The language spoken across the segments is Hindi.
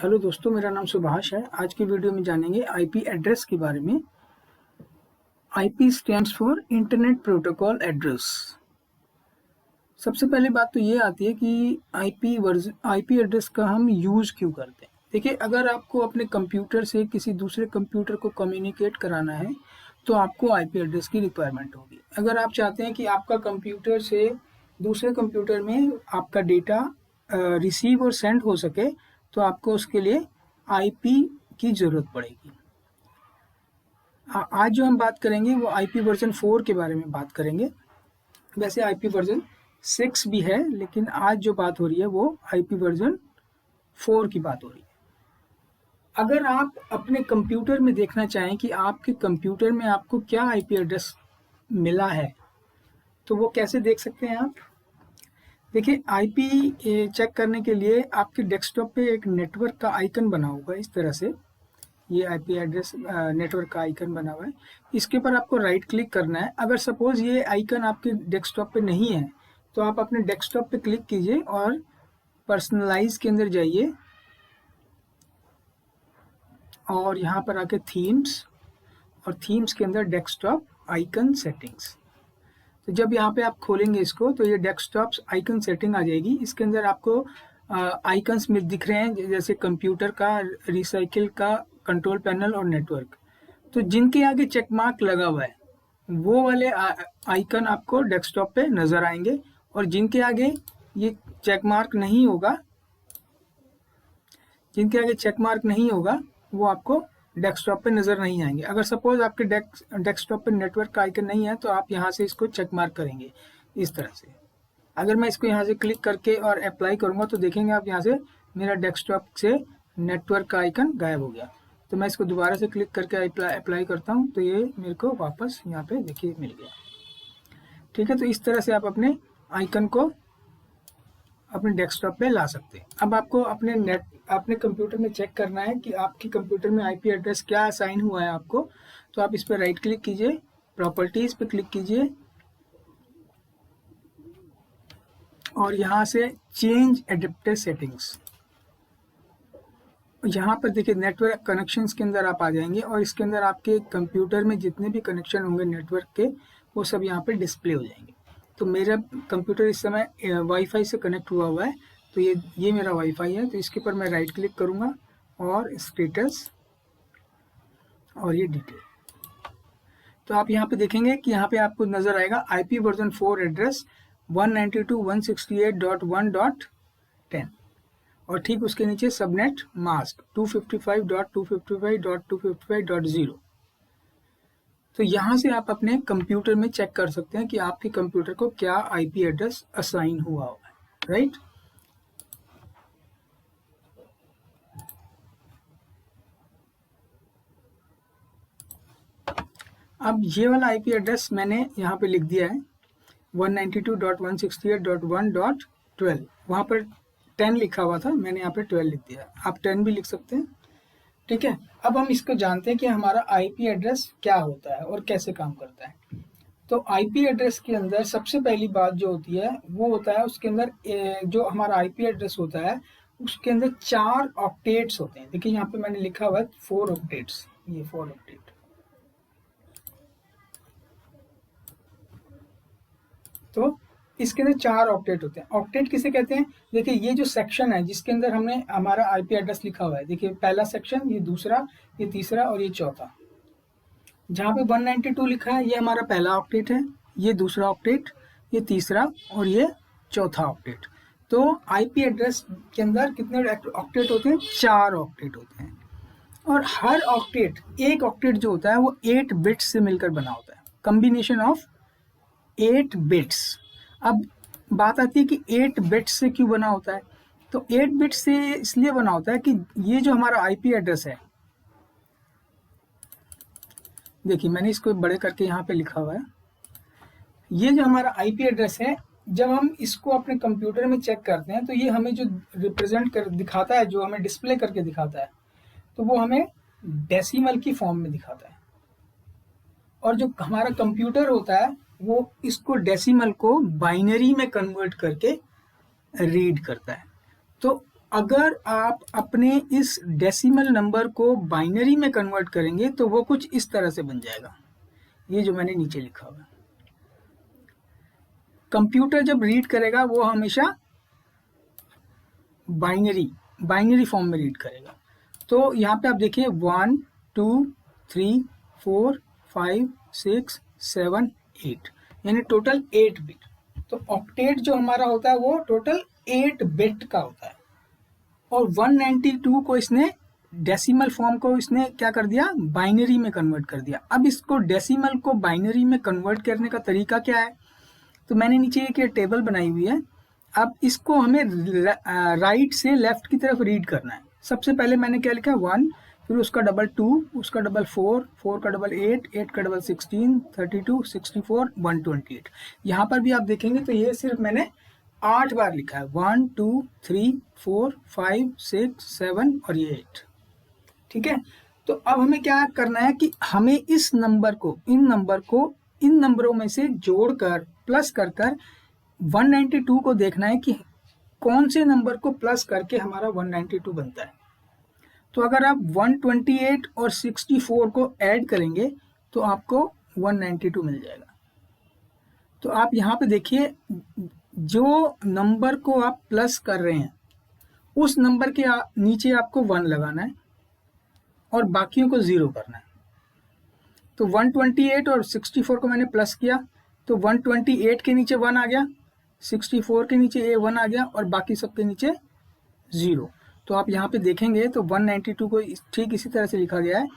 हेलो दोस्तों, मेरा नाम सुभाष है। आज की वीडियो में जानेंगे आईपी एड्रेस के बारे में। IP stands for internet protocol address. सबसे पहली बात तो ये आती है कि आईपी एड्रेस का हम यूज़ क्यों करते हैं। देखिए, अगर आपको अपने कंप्यूटर से किसी दूसरे कंप्यूटर को कम्युनिकेट कराना है तो आपको आईपी एड्रेस की रिक्वायरमेंट होगी। अगर आप चाहते हैं कि आपका कंप्यूटर से दूसरे कंप्यूटर में आपका डेटा रिसीव और सेंड हो सके तो आपको उसके लिए आईपी की ज़रूरत पड़ेगी। आज जो हम बात करेंगे वो आईपी वर्जन 4 के बारे में बात करेंगे। वैसे आईपी वर्जन 6 भी है, लेकिन आज जो बात हो रही है वो आईपी वर्जन 4 की बात हो रही है। अगर आप अपने कंप्यूटर में देखना चाहें कि आपके कंप्यूटर में आपको क्या आईपी एड्रेस मिला है तो वो कैसे देख सकते हैं आप। देखिए, आईपी चेक करने के लिए आपके डेस्कटॉप पे एक नेटवर्क का आइकन बना होगा। इस तरह से ये आईपी एड्रेस नेटवर्क का आइकन बना हुआ है। इसके ऊपर आपको राइट क्लिक करना है। अगर सपोज ये आइकन आपके डेस्कटॉप पे नहीं है तो आप अपने डेस्कटॉप पे क्लिक कीजिए और पर्सनलाइज के अंदर जाइए और यहाँ पर आके थीम्स, और थीम्स के अंदर डेस्कटॉप आइकन सेटिंग्स। तो जब यहाँ पे आप खोलेंगे इसको तो ये डेस्कटॉप आइकन सेटिंग आ जाएगी। इसके अंदर आपको आइकन्स में दिख रहे हैं, जैसे कंप्यूटर का, रिसाइकिल का, कंट्रोल पैनल और नेटवर्क। तो जिनके आगे चेक मार्क लगा हुआ है वो वाले आइकन आपको डेस्कटॉप पे नज़र आएंगे, और जिनके आगे ये चेक मार्क नहीं होगा, वो आपको डेस्कटॉप पे नज़र नहीं आएंगे। अगर सपोज आपके डेस्कटॉप पे नेटवर्क का आइकन नहीं है तो आप यहाँ से इसको चेक मार्क करेंगे इस तरह से। अगर मैं इसको यहाँ से क्लिक करके और अप्लाई करूँगा तो देखेंगे आप यहाँ से मेरा डेस्कटॉप से नेटवर्क का आइकन गायब हो गया। तो मैं इसको दोबारा से क्लिक करके अप्लाई करता हूँ तो ये मेरे को वापस यहाँ पे देखिए मिल गया। ठीक है, तो इस तरह से आप अपने आइकन को अपने डेस्कटॉप पे ला सकते हैं। अब आपको अपने कंप्यूटर में चेक करना है कि आपके कंप्यूटर में आईपी एड्रेस क्या असाइन हुआ है आपको। तो आप इस पर राइट क्लिक कीजिए, प्रॉपर्टीज़ पे क्लिक कीजिए और यहाँ से चेंज एडेप्टर सेटिंग्स, यहाँ पर देखिए नेटवर्क कनेक्शंस के अंदर आप आ जाएंगे और इसके अंदर आपके कंप्यूटर में जितने भी कनेक्शन होंगे नेटवर्क के वो सब यहाँ पे डिस्प्ले हो जाएंगे। तो मेरा कंप्यूटर इस समय वाईफाई से कनेक्ट हुआ है, तो ये मेरा वाईफाई है। तो इसके ऊपर मैं राइट क्लिक करूँगा और स्टेटस और ये डिटेल। तो आप यहाँ पे देखेंगे कि यहाँ पे आपको नज़र आएगा आईपी वर्जन 4 एड्रेस 192.168.1.10 और ठीक उसके नीचे सबनेट मास्क 255.255.255.0। तो यहाँ से आप अपने कंप्यूटर में चेक कर सकते हैं कि आपके कंप्यूटर को क्या आईपी एड्रेस असाइन हुआ है, राइट। अब ये वाला आईपी एड्रेस मैंने यहाँ पे लिख दिया है 192.168.1.12। वहाँ पर 10 लिखा हुआ था, मैंने यहाँ पे 12 लिख दिया। आप 10 भी लिख सकते हैं, ठीक है। अब हम इसको जानते हैं कि हमारा आईपी एड्रेस क्या होता है और कैसे काम करता है। तो आईपी एड्रेस के अंदर सबसे पहली बात जो होती है वो होता है, उसके अंदर जो हमारा आईपी एड्रेस होता है उसके अंदर 4 ऑक्टेट्स होते हैं। देखिए यहाँ पे मैंने लिखा हुआ है 4 ऑक्टेट्स, ये 4 ऑक्टेट। तो इसके अंदर 4 ऑक्टेट होते हैं। ऑक्टेट किसे कहते हैं? देखिए, ये जो सेक्शन है जिसके अंदर हमने हमारा आईपी एड्रेस लिखा हुआ है, देखिए पहला सेक्शन, ये दूसरा, ये तीसरा और ये चौथा। जहाँ पे 192 लिखा है ये हमारा पहला ऑक्टेट है, ये दूसरा ऑक्टेट, ये तीसरा और ये चौथा ऑक्टेट। तो आईपी एड्रेस के अंदर कितने ऑक्टेट होते हैं? 4 ऑक्टेट होते हैं। और हर ऑक्टेट, एक ऑक्टेट जो होता है वो 8 बिट्स से मिलकर बना होता है, कम्बिनेशन ऑफ 8 बिट्स। अब बात आती है कि 8 बिट्स से क्यों बना होता है। तो 8 बिट्स से इसलिए बना होता है कि ये जो हमारा आईपी एड्रेस है, देखिए मैंने इसको बड़े करके यहाँ पे लिखा हुआ है, ये जो हमारा आईपी एड्रेस है जब हम इसको अपने कंप्यूटर में चेक करते हैं तो ये हमें जो रिप्रेजेंट कर दिखाता है, जो हमें डिस्प्ले करके दिखाता है, तो वो हमें डेसिमल की फॉर्म में दिखाता है। और जो हमारा कंप्यूटर होता है वो इसको डेसिमल को बाइनरी में कन्वर्ट करके रीड करता है। तो अगर आप अपने इस डेसिमल नंबर को बाइनरी में कन्वर्ट करेंगे तो वो कुछ इस तरह से बन जाएगा, ये जो मैंने नीचे लिखा हुआ है। कंप्यूटर जब रीड करेगा वो हमेशा बाइनरी फॉर्म में रीड करेगा। तो यहाँ पे आप देखिए 1 2 3 4 5 6 7 8 यानी टोटल 8 बिट। तो ऑक्टेट जो हमारा होता है वो टोटल 8 बिट का होता है, और 192 को इसने डेसिमल फॉर्म को इसने क्या कर दिया, बाइनरी में कन्वर्ट कर दिया। अब इसको डेसिमल को बाइनरी में कन्वर्ट करने का तरीका क्या है, तो मैंने नीचे एक टेबल बनाई हुई है। अब इसको हमें राइट से लेफ्ट की तरफ रीड करना है। सबसे पहले मैंने क्या लिखा, 1, फिर उसका डबल 2, उसका डबल 4, 4 का डबल 8, 8 का डबल 16, 32, 64, 128। यहाँ पर भी आप देखेंगे तो ये सिर्फ मैंने 8 बार लिखा है, 1 2 3 4 5 6 7 और ये 8। ठीक है, तो अब हमें क्या करना है कि हमें इस नंबर को इन नंबरों में से जोड़कर प्लस कर 192 को देखना है कि कौन से नंबर को प्लस करके हमारा 192 बनता है। तो अगर आप 128 और 64 को ऐड करेंगे तो आपको 192 मिल जाएगा। तो आप यहाँ पे देखिए, जो नंबर को आप प्लस कर रहे हैं उस नंबर के नीचे आपको 1 लगाना है और बाकियों को 0 करना है। तो 128 और 64 को मैंने प्लस किया तो 128 के नीचे 1 आ गया, 64 के नीचे ये 1 आ गया और बाकी सबके नीचे 0। तो आप यहाँ पे देखेंगे तो 192 को ठीक इसी तरह से लिखा गया है,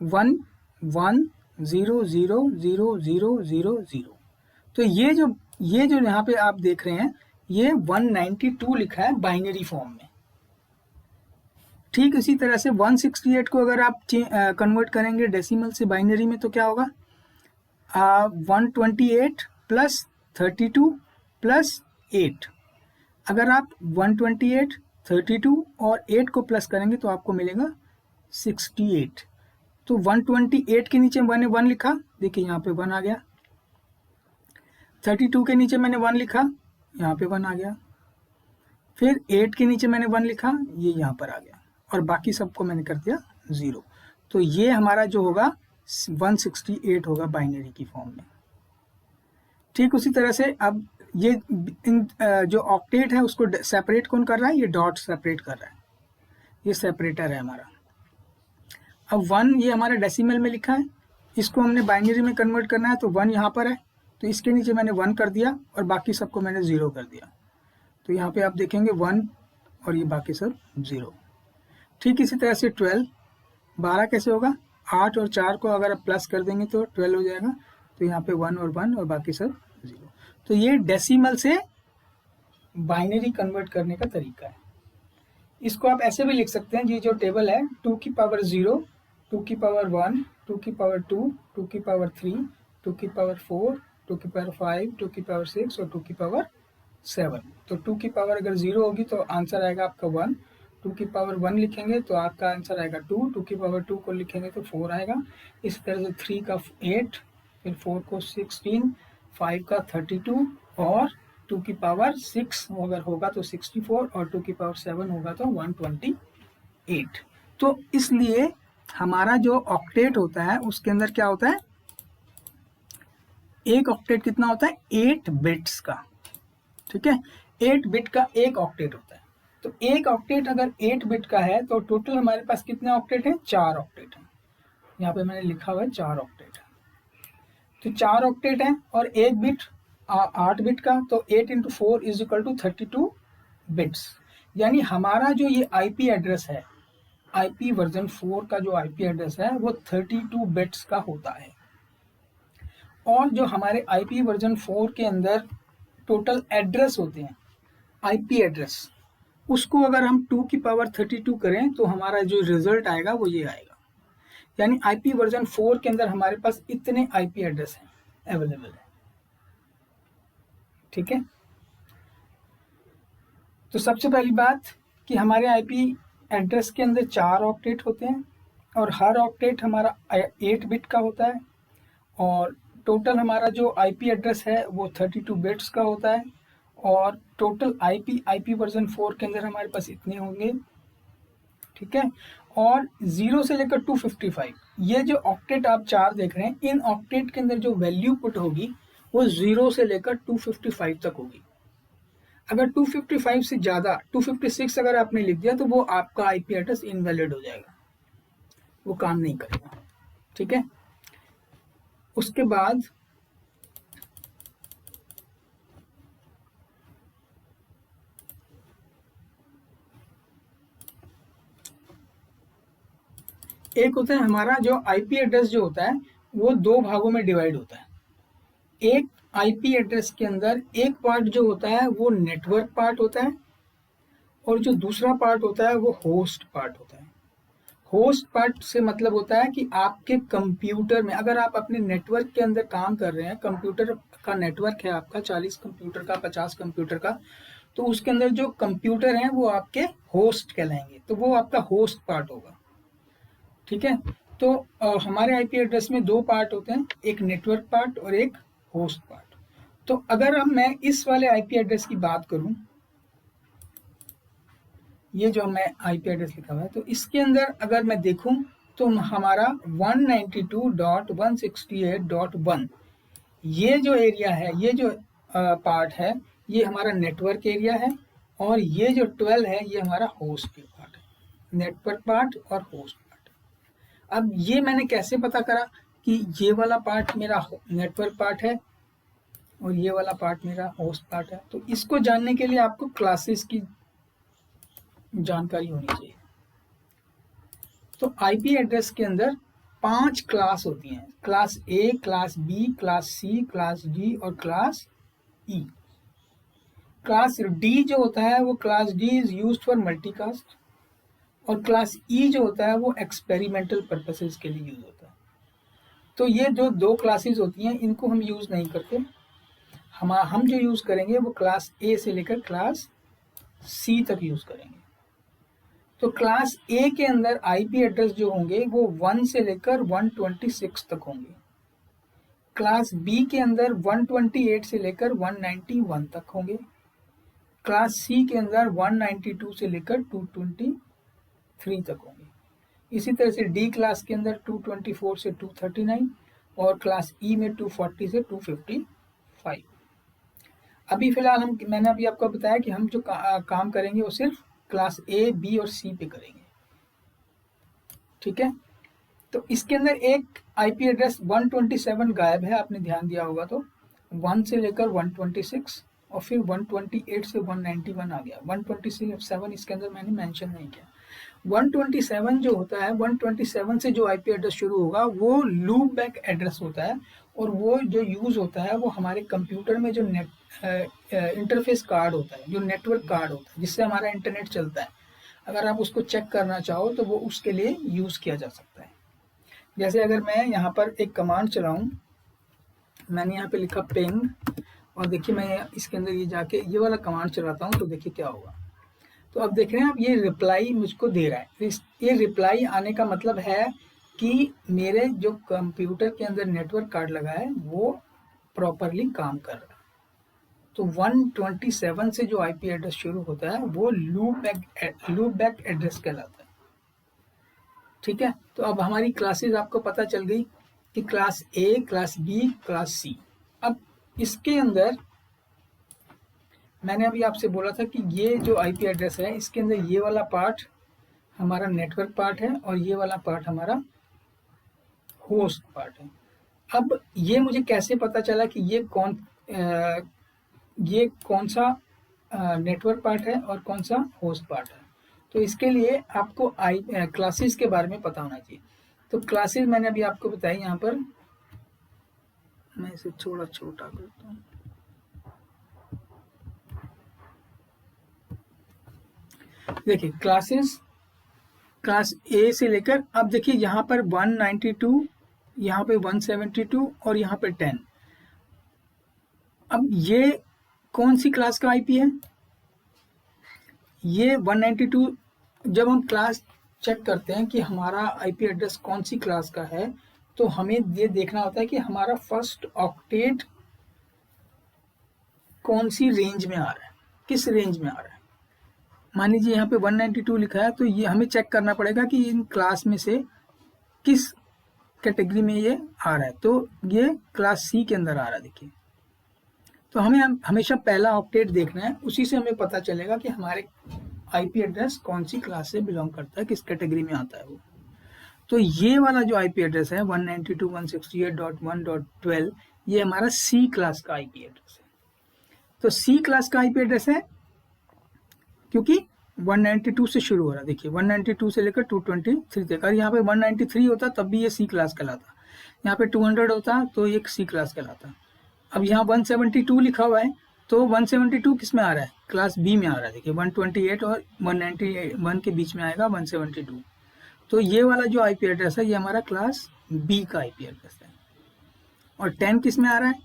1 1 0 0 0 0 0 0। तो ये जो यहाँ पे आप देख रहे हैं ये 192 लिखा है बाइनरी फॉर्म में। ठीक इसी तरह से 168 को अगर आप कन्वर्ट करेंगे डेसिमल से बाइनरी में तो क्या होगा, 128 प्लस 32 प्लस 8। अगर आप 128, 32 और 8 को प्लस करेंगे तो आपको मिलेगा 68। तो 128 के नीचे मैंने 1 लिखा, देखिए यहाँ पे 1 आ गया। 32 के नीचे मैंने 1 लिखा, यहाँ पे 1 आ गया। फिर 8 के नीचे मैंने 1 लिखा, ये यहाँ पर आ गया और बाकी सबको मैंने कर दिया 0। तो ये हमारा जो होगा 168 होगा बाइनरी की फॉर्म में। ठीक उसी तरह से अब ये जो ऑक्टेट है उसको सेपरेट कौन कर रहा है, ये डॉट सेपरेट कर रहा है, ये सेपरेटर है हमारा। अब 1 ये हमारा डेसिमल में लिखा है, इसको हमने बाइनरी में कन्वर्ट करना है तो 1 यहाँ पर है तो इसके नीचे मैंने 1 कर दिया और बाकी सबको मैंने 0 कर दिया। तो यहाँ पे आप देखेंगे 1 और ये बाकी सब 0। ठीक इसी तरह से 12 कैसे होगा, 8 और 4 को अगर आप प्लस कर देंगे तो 12 हो जाएगा। तो यहाँ पे 1 और 1 और बाकी सब 0। तो ये डेसिमल से बाइनरी कन्वर्ट करने का तरीका है। इसको आप ऐसे भी लिख सकते हैं, ये जो टेबल है 2 की पावर 0, 2 की पावर 1, 2 की पावर 2, 2 की पावर 3, 2 की पावर 4, 2 की पावर 5, 2 की पावर 6 और 2 की पावर 7। तो 2 की पावर अगर 0 होगी तो आंसर आएगा आपका 1, 2 की पावर 1 लिखेंगे तो आपका आंसर आएगा 2, 2 की पावर 2 को लिखेंगे तो 4 आएगा। इस तरह से 3 का 8, फिर 4 को 16, 5 का 32 और 2 की पावर 6 अगर होगा तो 64 और 2 की पावर 7 होगा तो 128। तो इसलिए हमारा जो ऑक्टेट होता है उसके अंदर क्या होता है, एक ऑक्टेट कितना होता है, 8 बिट्स का। ठीक है, 8 बिट का एक ऑक्टेट होता है। तो एक ऑक्टेट अगर 8 बिट का है तो टोटल हमारे पास कितने ऑक्टेट हैं, 4 ऑक्टेट हैं। यहाँ पे मैंने लिखा हुआ है 4 ऑक्टेट है। तो 4 ऑक्टेट है और एक बिट 8 बिट का, तो 8 × 4 = 32 बिट्स। यानी हमारा जो ये आईपी एड्रेस है, आईपी वर्जन 4 का जो आईपी एड्रेस है वो 32 बिट्स का होता है। और जो हमारे आईपी वर्जन 4 के अंदर टोटल एड्रेस होते हैं, आईपी एड्रेस, उसको अगर हम 2 की पावर 32 करें तो हमारा जो रिजल्ट आएगा वो ये आएगा। यानी आईपी वर्जन 4 के अंदर हमारे पास इतने आईपी एड्रेस हैं, अवेलेबल है। ठीक है, तो सबसे पहली बात कि हमारे आईपी एड्रेस के अंदर 4 ऑक्टेट होते हैं और हर ऑक्टेट हमारा 8 बिट का होता है और टोटल हमारा जो आईपी एड्रेस है वो 32 बिट्स का होता है। और टोटल आईपी वर्जन 4 के अंदर हमारे पास इतने होंगे, ठीक है। और 0 से लेकर 255, ये जो ऑक्टेट आप 4 देख रहे हैं, इन ऑक्टेट के अंदर जो वैल्यू पुट होगी वो 0 से लेकर 255 तक होगी। अगर 255 से ज़्यादा 256 अगर आपने लिख दिया तो वो आपका आईपी एड्रेस इनवैलिड हो जाएगा, वो काम नहीं करेगा, ठीक है। उसके बाद एक होता है हमारा जो आईपी एड्रेस जो होता है वो 2 भागों में डिवाइड होता है। एक आईपी एड्रेस के अंदर एक पार्ट जो होता है वो नेटवर्क पार्ट होता है, और जो दूसरा पार्ट होता है वो होस्ट पार्ट होता है। होस्ट पार्ट से मतलब होता है कि आपके कंप्यूटर में, अगर आप अपने नेटवर्क के अंदर काम कर रहे हैं, कंप्यूटर का नेटवर्क है आपका 40 कंप्यूटर का, 50 कंप्यूटर का, तो उसके अंदर जो कंप्यूटर हैं वो आपके होस्ट कहलाएंगे, तो वो आपका होस्ट पार्ट होगा, ठीक है। तो हमारे आईपी एड्रेस में 2 पार्ट होते हैं, एक नेटवर्क पार्ट और एक होस्ट पार्ट। तो अगर अब मैं इस वाले आईपी एड्रेस की बात करूं, ये जो मैं आईपी एड्रेस लिखा हुआ है, तो इसके अंदर अगर मैं देखूं तो हमारा 192.168.1 ये जो एरिया है, ये जो पार्ट है, ये हमारा नेटवर्क एरिया है, और ये जो 12 है ये हमारा होस्ट पार्ट है, नेटवर्क पार्ट और होस्ट पार्ट। अब ये मैंने कैसे पता करा कि ये वाला पार्ट मेरा नेटवर्क पार्ट है और ये वाला पार्ट मेरा होस्ट पार्ट है? तो इसको जानने के लिए आपको क्लासेस की जानकारी होनी चाहिए। तो आईपी एड्रेस के अंदर 5 क्लास होती हैं, class A, class B, class C, class D और क्लास ई। क्लास डी जो होता है वो class D is used for multicast, और क्लास ई जो होता है वो एक्सपेरिमेंटल पर्पसेस के लिए यूज होता है। तो ये जो 2 क्लासेस होती हैं इनको हम यूज नहीं करते, हम जो यूज करेंगे वो क्लास ए से लेकर क्लास सी तक यूज करेंगे। तो क्लास ए के अंदर आईपी एड्रेस जो होंगे वो 1 से लेकर 126 तक होंगे। क्लास बी के अंदर 128 से लेकर 191 तक होंगे। क्लास सी के अंदर 192 से लेकर 223 तक होंगे। इसी तरह से डी क्लास के अंदर 224 से 239, और क्लास ई में 240 से 255। अभी फिलहाल मैंने अभी आपको बताया कि हम जो काम करेंगे वो सिर्फ क्लास ए, बी और सी पे करेंगे, ठीक है। तो इसके अंदर एक आईपी एड्रेस 127 गायब है, आपने ध्यान दिया होगा। तो 1 से लेकर 126 और फिर 128 से 191 आ गया। 127 इसके अंदर मैंने मेंशन नहीं किया। 127 जो होता है, 127 से जो आईपी एड्रेस शुरू होगा वो लूप बैक एड्रेस होता है, और वो जो यूज होता है वो हमारे कंप्यूटर में जो इंटरफेस कार्ड होता है, जो नेटवर्क कार्ड होता है जिससे हमारा इंटरनेट चलता है, अगर आप उसको चेक करना चाहो तो वो उसके लिए यूज किया जा सकता है। जैसे अगर मैं यहाँ पर एक कमांड चलाऊं, मैंने यहाँ पे लिखा पिंग, और देखिए मैं इसके अंदर ये जाके ये वाला कमांड चलाता हूँ तो देखिए क्या होगा। तो अब देख रहे हैं आप, ये रिप्लाई मुझको दे रहा है। ये रिप्लाई आने का मतलब है कि मेरे जो कंप्यूटर के अंदर नेटवर्क कार्ड लगा है वो प्रॉपरली काम कर रहा है। तो 127 से जो आईपी एड्रेस शुरू होता है वो लूप बैक एड्रेस कहलाता है, ठीक है। तो अब हमारी क्लासेस आपको पता चल गई कि class A, class B, class C. अब इसके अंदर मैंने अभी आपसे बोला था कि ये जो आईपी एड्रेस है इसके अंदर ये वाला पार्ट हमारा नेटवर्क पार्ट है और ये वाला पार्ट हमारा होस्ट पार्ट है। अब ये मुझे कैसे पता चला कि ये कौन सा नेटवर्क पार्ट है और कौन सा होस्ट पार्ट है? तो इसके लिए आपको क्लासेस के बारे में पता होना चाहिए। तो क्लासेस मैंने अभी आपको बताई, यहाँ पर मैं इसे थोड़ा छोटा करता हूँ। देखिए क्लासेस, क्लास ए से लेकर, अब देखिए यहाँ पर 192, यहाँ पे 172 और यहाँ पे 10। अब ये कौन सी क्लास का आईपी है? ये 192। जब हम क्लास चेक करते हैं कि हमारा आईपी एड्रेस कौन सी क्लास का है, तो हमें ये देखना होता है कि हमारा फर्स्ट ऑक्टेट कौन सी रेंज में आ रहा है, किस रेंज में आ रहा है। मान लीजिए यहाँ पे 192 लिखा है, तो ये हमें चेक करना पड़ेगा कि इन क्लास में से किस कैटेगरी में ये आ रहा है। तो ये क्लास सी के अंदर आ रहा है, देखिए। तो हमें हमेशा पहला ऑक्टेट देखना है, उसी से हमें पता चलेगा कि हमारे आईपी एड्रेस कौन सी क्लास से बिलोंग करता है, किस कैटेगरी में आता है वो। तो ये वाला जो आईपी एड्रेस है 192.168.1.12, ये हमारा सी क्लास का आईपी एड्रेस है। तो सी क्लास का आईपी एड्रेस है क्योंकि 192 से शुरू हो रहा है, देखिए 192 से लेकर 223 तक। अगर यहाँ पे 193 होता तब भी ये सी क्लास कहलाता, यहाँ पे 200 होता तो ये सी क्लास कहलाता। अब यहाँ 172 लिखा हुआ है, तो 172 किस में आ रहा है, क्लास बी में आ रहा है। देखिए 128 और 191 के बीच में आएगा 172। तो ये वाला जो आईपी एड्रेस है ये हमारा क्लास बी का आईपी एड्रेस है। और 10 किस में आ रहा है,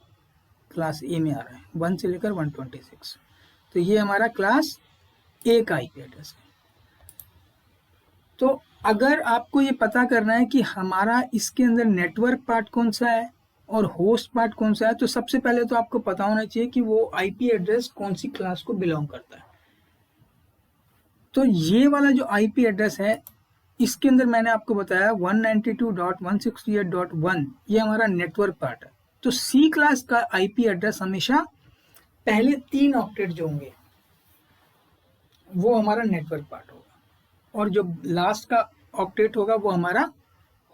क्लास ए में आ रहा है, 1 से लेकर 126। तो ये हमारा क्लास ए का आईपी एड्रेस है। तो अगर आपको ये पता करना है कि हमारा इसके अंदर नेटवर्क पार्ट कौन सा है और होस्ट पार्ट कौन सा है, तो सबसे पहले तो आपको पता होना चाहिए कि वो आईपी एड्रेस कौन सी क्लास को बिलोंग करता है। तो ये वाला जो आईपी एड्रेस है, इसके अंदर मैंने आपको बताया 192.168.1, ये हमारा नेटवर्क पार्ट है। तो सी क्लास का आईपी एड्रेस हमेशा पहले 3 ऑक्टेट जो होंगे वो हमारा नेटवर्क पार्ट होगा, और जो लास्ट का ऑक्टेट होगा वो हमारा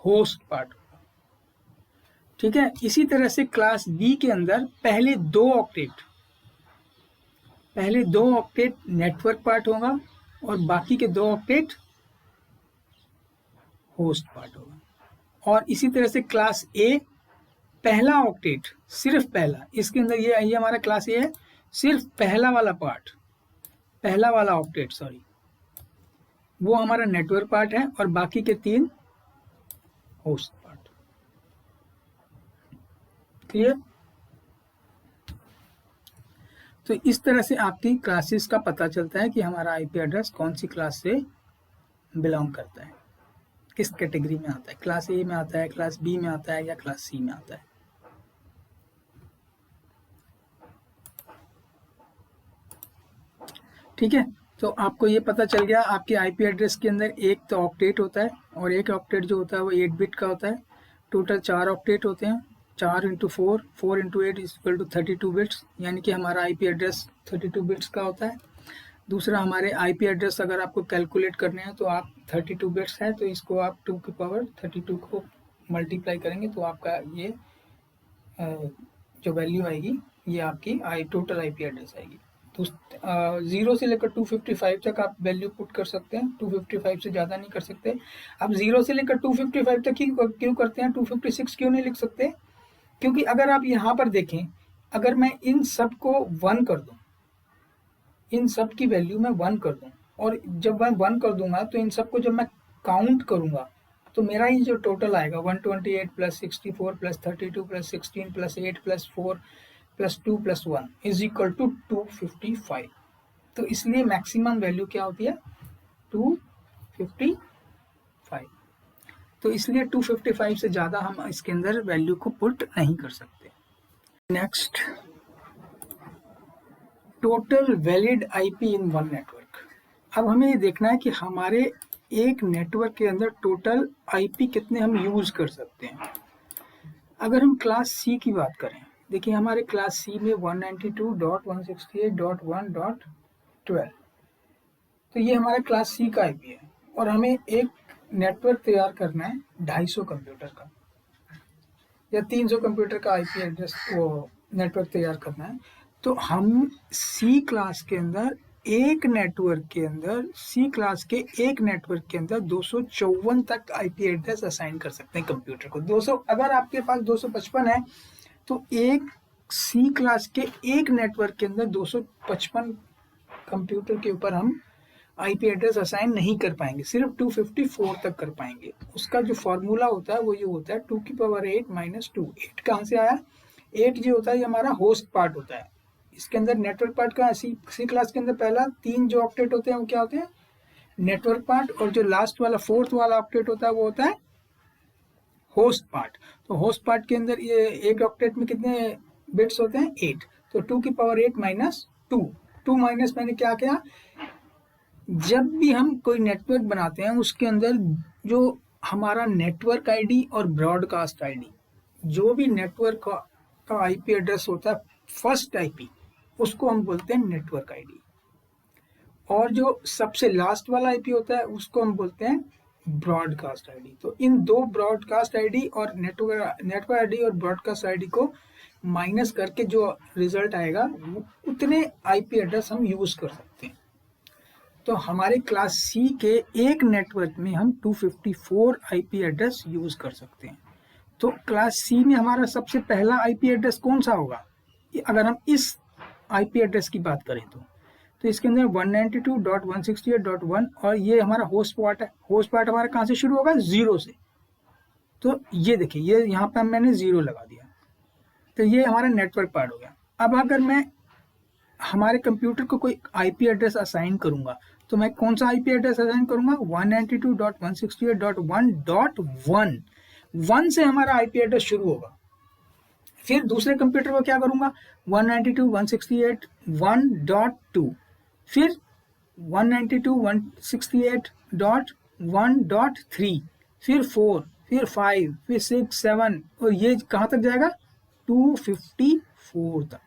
होस्ट पार्ट होगा। ठीक है। इसी तरह से क्लास बी के अंदर पहले 2 ऑक्टेट नेटवर्क पार्ट होगा और बाकी के 2 ऑक्टेट होस्ट पार्ट होगा। और इसी तरह से क्लास ए पहला ऑक्टेट, सिर्फ पहला, इसके अंदर ये हमारा क्लास ए है, सिर्फ पहला वाला ऑक्टेट वो हमारा नेटवर्क पार्ट है और बाकी के 3 होस्ट पार्ट। क्लियर। तो इस तरह से आपकी क्लासेस का पता चलता है कि हमारा आईपी एड्रेस कौन सी क्लास से बिलोंग करता है, किस कैटेगरी में आता है, क्लास ए में आता है, क्लास बी में आता है या क्लास सी में आता है। ठीक है। तो आपको ये पता चल गया आपके आईपी एड्रेस के अंदर एक तो ऑक्टेट होता है और एक ऑक्टेट जो होता है वो 8 बिट का होता है। टोटल 4 ऑक्टेट होते हैं, 4 × 4, 4 × 8 इक्वल टू 32 बिट्स, यानी कि हमारा आईपी एड्रेस 32 बिट्स का होता है। दूसरा, हमारे आईपी एड्रेस अगर आपको कैलकुलेट करने हैं तो आप 32 बिट्स है, तो इसको आप 2 की पावर 32 को मल्टीप्लाई करेंगे तो आपका ये जो वैल्यू आएगी ये आपकी टोटल आईपी एड्रेस आएगी। तो 0 से लेकर 255 तक आप वैल्यू पुट कर सकते हैं, 255 से ज़्यादा नहीं कर सकते। अब 0 से लेकर 255 तक ही क्यों करते हैं, 256 क्यों नहीं लिख सकते? क्योंकि अगर आप यहाँ पर देखें, अगर मैं इन सब को 1 कर दूँ, इन सब की वैल्यू मैं 1 कर दूँ, और जब मैं 1 कर दूंगा तो इन सबको जब मैं काउंट करूँगा तो मेरा ये जो टोटल आएगा 128 + 64 + 32 + 16 + 8 + 4 + 2 + 1 इज इक्वल टू 255। तो इसलिए मैक्सिमम वैल्यू क्या होती है, 255। तो इसलिए 255 से ज़्यादा हम इसके अंदर वैल्यू को पुट नहीं कर सकते। Next, total valid IP in one network. अब हमें ये देखना है कि हमारे एक नेटवर्क के अंदर टोटल आईपी कितने हम यूज कर सकते हैं। अगर हम क्लास सी की बात करें, देखिए हमारे क्लास सी में 192.168.1.12, तो ये हमारा क्लास सी का आईपी है और हमें एक नेटवर्क तैयार करना है 250 कंप्यूटर का या 300 कंप्यूटर का आईपी एड्रेस वो नेटवर्क तैयार करना है। तो हम सी क्लास के अंदर एक नेटवर्क के अंदर 254 तक आईपी एड्रेस असाइन कर सकते हैं कंप्यूटर को। 200, अगर आपके पास 255 है तो एक सी क्लास के एक नेटवर्क के अंदर 255 कंप्यूटर के ऊपर हम आईपी एड्रेस असाइन नहीं कर पाएंगे, सिर्फ 254 तक कर पाएंगे। उसका जो फॉर्मूला होता है वो ये होता है 2 की पावर 8 - 2। 8 कहाँ से आया, 8 जो होता है ये हमारा होस्ट पार्ट होता है। इसके अंदर नेटवर्क पार्ट का सी क्लास के अंदर पहला 3 जो ऑक्टेट होते हैं वो क्या होते हैं, नेटवर्क पार्ट, और जो लास्ट वाला 4th वाला ऑक्टेट होता है वो होता है होस्ट पार्ट। तो होस्ट पार्ट के अंदर ये एक ऑक्टेट में कितने बिट्स होते हैं, 8। तो 2 की पावर 8 माइनस 2, 2 माइनस मैंने क्या किया, जब भी हम कोई नेटवर्क बनाते हैं उसके अंदर जो हमारा नेटवर्क आईडी और ब्रॉडकास्ट आईडी, जो भी नेटवर्क का आईपी एड्रेस होता है फर्स्ट आईपी, उसको हम बोलते हैं नेटवर्क आईडी, और जो सबसे लास्ट वाला आईपी होता है उसको हम बोलते हैं ब्रॉडकास्ट आईडी। तो इन दो ब्रॉडकास्ट आईडी और नेटवर्क आईडी और ब्रॉडकास्ट आईडी को माइनस करके जो रिजल्ट आएगा उतने आईपी एड्रेस हम यूज कर सकते हैं। तो हमारे क्लास सी के एक नेटवर्क में हम 254 आईपी एड्रेस यूज कर सकते हैं। तो क्लास सी में हमारा सबसे पहला आईपी एड्रेस कौन सा होगा, अगर हम इस आईपी एड्रेस की बात करें तो इसके अंदर 192.168.1 और ये हमारा होस्ट पार्ट है। होस्ट पार्ट हमारा कहाँ से शुरू होगा, 0 से। तो ये देखिए, ये यहाँ पे मैंने 0 लगा दिया, तो ये हमारा नेटवर्क पार्ट हो गया। अब अगर मैं हमारे कंप्यूटर को कोई आईपी एड्रेस असाइन करूंगा तो मैं कौन सा आईपी एड्रेस असाइन करूंगा, 192.168.1.1 1 से हमारा आईपी एड्रेस शुरू होगा। फिर दूसरे कंप्यूटर को क्या करूंगा, 192.168.1.2, फिर 192.168.1.3, फिर 4, फिर 5, फिर 6, 7 और ये कहाँ तक जाएगा, 254 तक।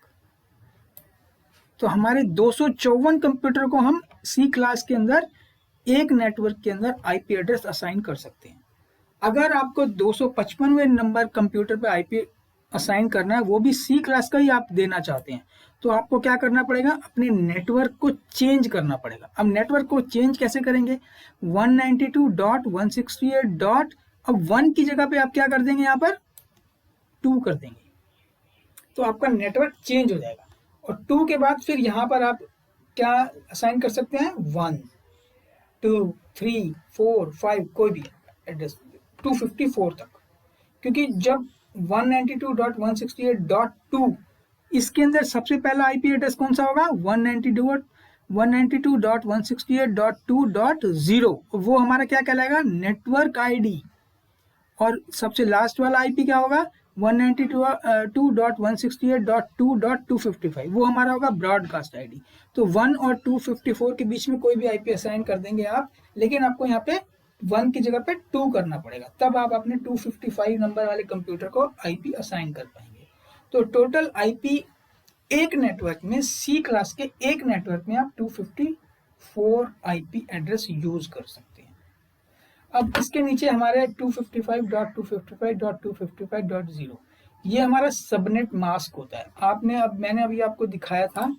तो हमारे 254 कंप्यूटर को हम सी क्लास के अंदर एक नेटवर्क के अंदर आईपी एड्रेस असाइन कर सकते हैं। अगर आपको 255वें नंबर कंप्यूटर पे आईपी असाइन करना है, वो भी सी क्लास का ही आप देना चाहते हैं, तो आपको क्या करना पड़ेगा, अपने नेटवर्क को चेंज करना पड़ेगा। अब नेटवर्क को चेंज कैसे करेंगे, 192.168. अब 1 की जगह पे आप क्या कर देंगे, यहाँ पर 2 कर देंगे, तो आपका नेटवर्क चेंज हो जाएगा। और 2 के बाद फिर यहाँ पर आप क्या असाइन कर सकते हैं, 1, 2, 3, 4, 5 कोई भी एड्रेस 254 तक, क्योंकि जब 192.168.2 इसके अंदर सबसे पहला आईपी एड्रेस कौन सा होगा, 192.168.2.0, वो हमारा क्या कहलाएगा, नेटवर्क आईडी। और सबसे लास्ट वाला आईपी क्या होगा, 192.168.2.255, वो हमारा होगा ब्रॉडकास्ट आईडी। तो 1 और 254 के बीच में कोई भी आईपी असाइन कर देंगे आप, लेकिन आपको यहाँ पे 1 की जगह पे 2 करना पड़ेगा, तब आप अपने 255 नंबर वाले कंप्यूटर को आईपी असाइन कर पाएंगे। तो टोटल आईपी एक नेटवर्क में, सी क्लास के एक नेटवर्क में आप 254 आईपी एड्रेस यूज कर सकते हैं। अब इसके नीचे हमारे 255.255.255.0 ये हमारा सबनेट मास्क होता है। मैंने अभी आपको दिखाया था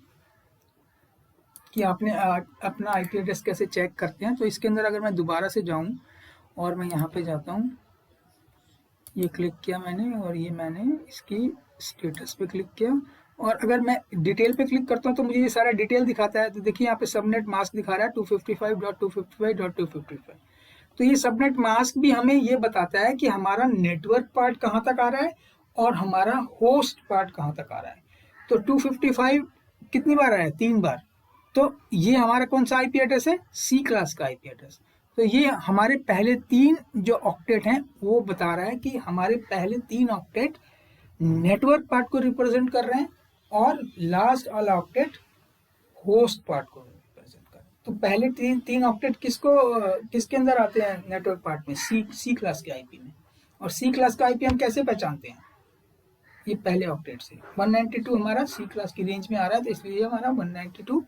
कि आपने अपना आईपी एड्रेस कैसे चेक करते हैं। तो इसके अंदर अगर मैं दोबारा से जाऊं और मैं यहाँ पे जाता हूँ, ये क्लिक किया मैंने और ये मैंने इसकी स्टेटस पे क्लिक किया, और अगर मैं डिटेल पे क्लिक करता हूँ तो मुझे ये सारा डिटेल दिखाता है। तो देखिए यहाँ पे सबनेट मास्क दिखा रहा है 255.255.255। तो ये सबनेट मास्क भी हमें ये बताता है कि हमारा नेटवर्क पार्ट कहाँ तक आ रहा है और हमारा होस्ट पार्ट कहाँ तक आ रहा है। तो 255 कितनी बार आया है, 3 बार। तो ये हमारा कौन सा आईपी एड्रेस है, सी क्लास का आईपी एड्रेस। तो ये हमारे पहले 3 जो ऑक्टेट हैं वो बता रहा है कि हमारे पहले 3 ऑक्टेट नेटवर्क पार्ट को रिप्रेजेंट कर रहे हैं और लास्ट वाला ऑक्टेट होस्ट पार्ट को रिप्रेजेंट कर रहे हैं। तो पहले 3 ऑक्टेट किसके अंदर आते हैं, नेटवर्क पार्ट में, सी क्लास के आईपी में। और सी क्लास का आईपी हम कैसे पहचानते हैं, ये पहले ऑक्टेट से 192 हमारा सी क्लास की रेंज में आ रहा है, तो इसलिए हमारा 192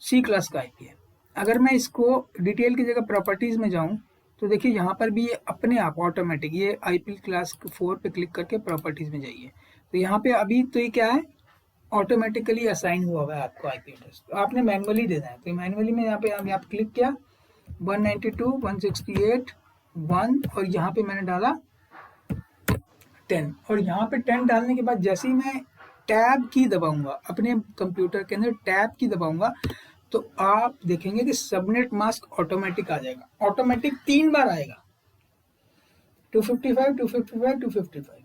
सी क्लास का आईपी है। अगर मैं इसको डिटेल की जगह प्रॉपर्टीज में जाऊं तो देखिए यहाँ पर भी ये अपने आप ऑटोमेटिक, ये आईपी क्लास 4 पे क्लिक करके प्रॉपर्टीज में जाइए, तो यहाँ पे अभी तो ये क्या है, ऑटोमेटिकली असाइन हुआ है आपको आईपी एड्रेस। तो आपने मैनुअली देना है, तो मैनुअली में यहाँ पे क्लिक किया 192.168.1 और यहाँ पे मैंने डाला 10, और यहाँ पे 10 डालने के बाद जैसे ही मैं टैब की दबाऊंगा, अपने कंप्यूटर के अंदर टैब की दबाऊंगा, तो आप देखेंगे कि सबनेट मास्क ऑटोमेटिक आ जाएगा। ऑटोमेटिक 3 बार आएगा, 255, 255, 255।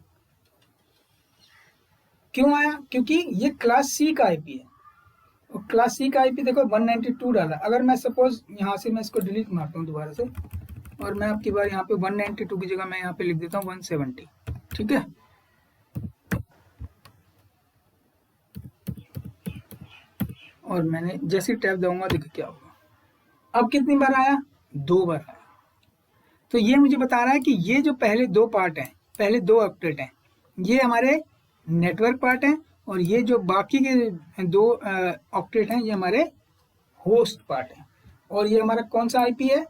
क्यों आया, क्योंकि ये क्लास सी का आईपी है, और क्लास सी का आईपी देखो 192 डाला। अगर मैं सपोज यहाँ से मैं इसको डिलीट मारता हूँ दोबारा से, और मैं आपकी बार यहाँ पे 192 की जगह मैं यहाँ पे लिख देता हूँ 170, ठीक है। और मैंने जैसे टैब दूंगा देखो क्या होगा। अब कितनी बार आया? 2 बार आया। तो ये मुझे बता रहा है कि ये जो पहले 2 पार्ट हैं, पहले 2 ऑक्टेट हैं, ये हमारे नेटवर्क पार्ट हैं, और ये जो बाकी के 2 ऑक्टेट हैं ये हमारे होस्ट पार्ट हैं। और ये हमारा कौन सा आईपी है?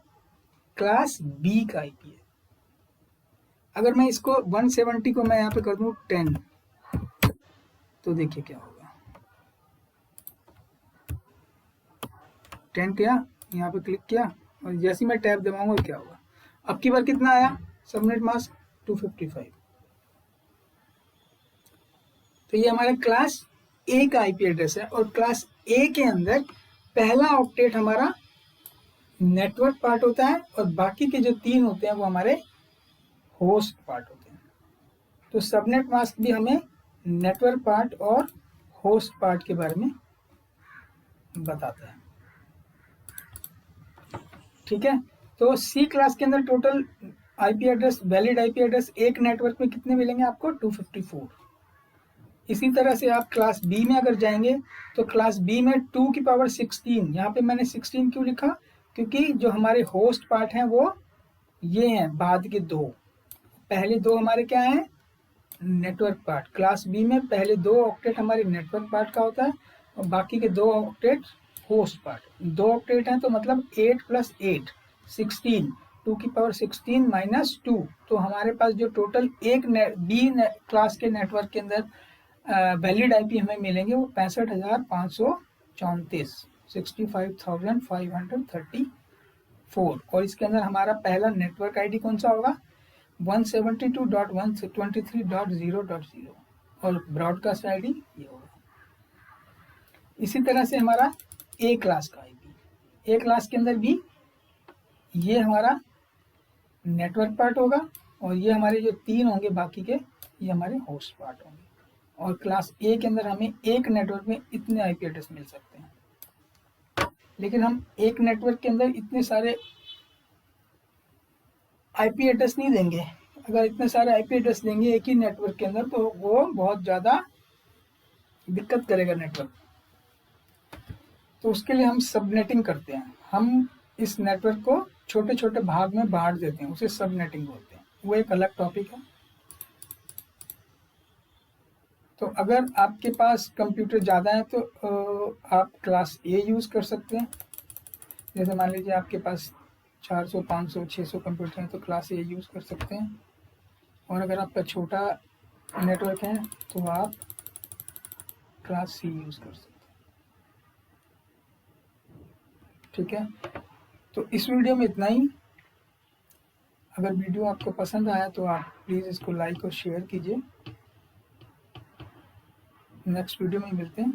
क्लास बी का आईपी है। अगर मैं इसको 170 को मैं यहाँ पे कर दूं 10, तो देखिए क्या होगा। 10 किया, यहाँ पे क्लिक किया, और जैसे मैं टैब दबाऊंगा क्या होगा। अब की बार कितना आया? Subnet mask 255। तो ये हमारा क्लास ए का आईपी एड्रेस है, और क्लास ए के अंदर पहला ऑक्टेट हमारा नेटवर्क पार्ट होता है, और बाकी के जो 3 होते हैं वो हमारे होस्ट पार्ट होते हैं। तो सबनेट मास्क भी हमें नेटवर्क पार्ट और होस्ट पार्ट के बारे में बताता है। ठीक है, तो सी क्लास के अंदर total IP address, valid IP address एक नेटवर्क में कितने मिलेंगे आपको? 254। इसी तरह से आप क्लास बी में अगर जाएंगे तो क्लास बी में 2 की पावर 16, यहाँ पे मैंने 16 क्यों लिखा? क्योंकि जो हमारे होस्ट पार्ट हैं वो ये हैं, बाद के 2। पहले 2 हमारे क्या हैं? Network part. क्लास बी में पहले 2 ऑक्टेट हमारे नेटवर्क पार्ट का होता है, और बाकी के 2 ऑक्टेट होस्ट पार्ट। 2 ऑक्टेट हैं तो मतलब 8 + 8 16, 2 की पावर 16 माइनस 2। तो हमारे पास जो टोटल एक बी क्लास के नेटवर्क के अंदर वैलिड आईपी हमें मिलेंगे वो 65,534, 65,534। और इसके अंदर हमारा पहला नेटवर्क आईडी कौन सा होगा? 172.123.0.0, और ब्रॉडकास्ट आईडी ये होगा। इसी तरह से हमारा ए क्लास का आईपी, ए क्लास के अंदर भी ये हमारा नेटवर्क पार्ट होगा, और ये हमारे जो 3 होंगे बाकी के ये हमारे होस्ट पार्ट होंगे। और क्लास ए के अंदर हमें एक नेटवर्क में इतने आईपी एड्रेस मिल सकते हैं, लेकिन हम एक नेटवर्क के अंदर इतने सारे आईपी एड्रेस नहीं देंगे। अगर इतने सारे आईपी एड्रेस देंगे एक ही नेटवर्क के अंदर तो वो बहुत ज़्यादा दिक्कत करेगा नेटवर्क। तो उसके लिए हम सबनेटिंग करते हैं। हम इस नेटवर्क को छोटे छोटे भाग में बांट देते हैं, उसे सबनेटिंग बोलते हैं। वो एक अलग टॉपिक है। तो अगर आपके पास कंप्यूटर ज़्यादा है तो आप क्लास ए यूज़ कर सकते हैं। जैसे मान लीजिए आपके पास 400, 500, 600 कंप्यूटर हैं तो क्लास ए यूज़ कर सकते हैं। और अगर आपका छोटा नेटवर्क है तो आप क्लास सी यूज़ कर सकते हैं। ठीक है, तो इस वीडियो में इतना ही। अगर वीडियो आपको पसंद आया तो आप प्लीज़ इसको लाइक और शेयर कीजिए। नेक्स्ट वीडियो में मिलते हैं।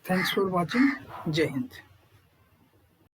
Thanks for watching. जय हिंद।